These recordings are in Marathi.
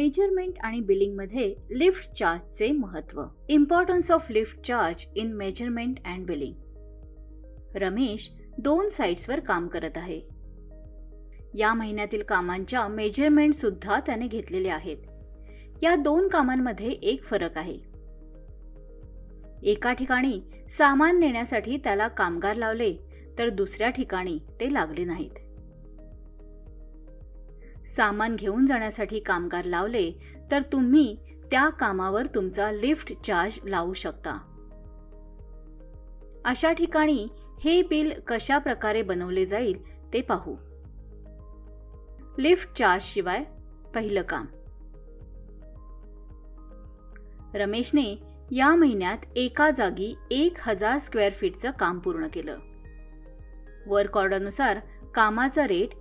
मेजरमेंट आणि बिलिंग मध्ये लिफ्ट चार्जचे महत्त्व. Importance of lift charge in measurement and billing. Ramesh 2 साइट्सवर काम करत आहे. या महिन्यातील कामांच्या मेजरमेंट सुद्धा त्याने घेतलेले आहेत. या 2 कामांमध्ये एक फरक आहे. एका ठिकाणी सामान नेण्यासाठी त्याला कामगार लावले तर दुसऱ्या ठिकाणी ते लागले नाहीत. सामान घेऊन जाण्यासाठी कामगार लावले तर तुम्ही त्या कामावर तुमचा लिफ्ट चार्ज लावू शकता. अशा ठिकाणी हे बिल कशा प्रकारे बनवले जाईल ते पाहू. लिफ्ट चार्ज शिवाय पहिलं काम. रमेशने या महिन्यात एका जागी 1000 स्क्वेअर फीटचं काम पूर्ण केलं. वर्क ऑर्डरनुसार कामाचा रेट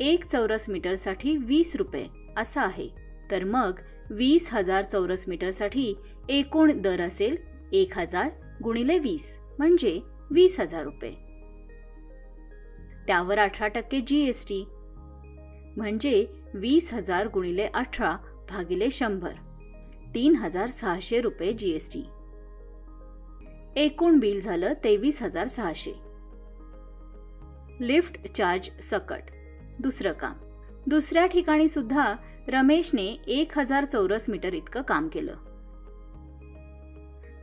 1 चौरस मीटरसाठी 20 रुपये असा आहे. तर मग 20,000 चौरस मीटरसाठी एकूण दर असेल 1000 गुणिले 20 म्हणजे 20,000 रुपये. त्यावर 18% GST म्हणजे 20,000 गुणिले 18 भागिले 100 3,600 रुपये GST. एकूण बिल झालं 23,600. लिफ्ट चार्ज सकट. दुसरं काम. दुसऱ्या ठिकाणी सुद्धा रमेशने 1000 चौरस मीटर इतकं काम केलं.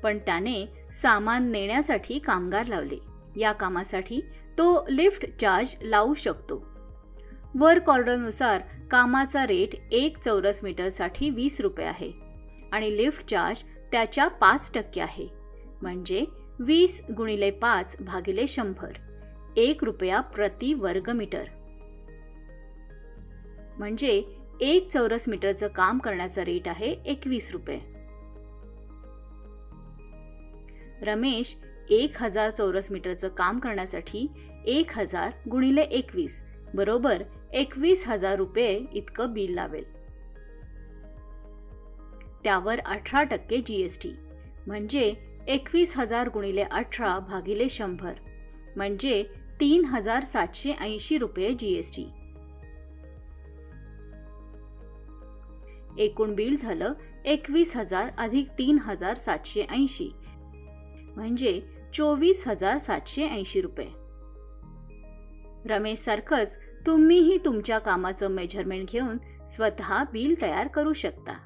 पण त्याने सामान नेण्यासाठी कामगार लावले. या कामासाठी तो लिफ्ट चार्ज लावू शकतो. वर्क ऑर्डरनुसार कामाचा रेट 1 चौरस मीटरसाठी 20 रुपये आहे आणि लिफ्ट चार्ज त्याच्या 5% आहे. म्हणजे 20 गुणिले 5 भागिले 100 1 रुपया प्रति वर्ग मीटर. म्हणजे 1 चौरस मीटरचं काम करण्याचा रेट आहे 21 रुपये. रमेश 1000 चौरस मीटरचं काम करण्यासाठी 1000 गुणिले 21 बरोबर 21,000 रुपये इतकं बिल लावेल. त्यावर 18% GST म्हणजे 21,000 गुणिले 18 भागिले 100 म्हणजे 3,780 रुपये GST. एकूण बिल झालं 21,000 अधिक 3,780 म्हणजे 24,780 रुपये. रमेश सारखंच तुम्हीही तुमच्या कामाचं मेजरमेंट घेऊन स्वतः बिल तयार करू शकता.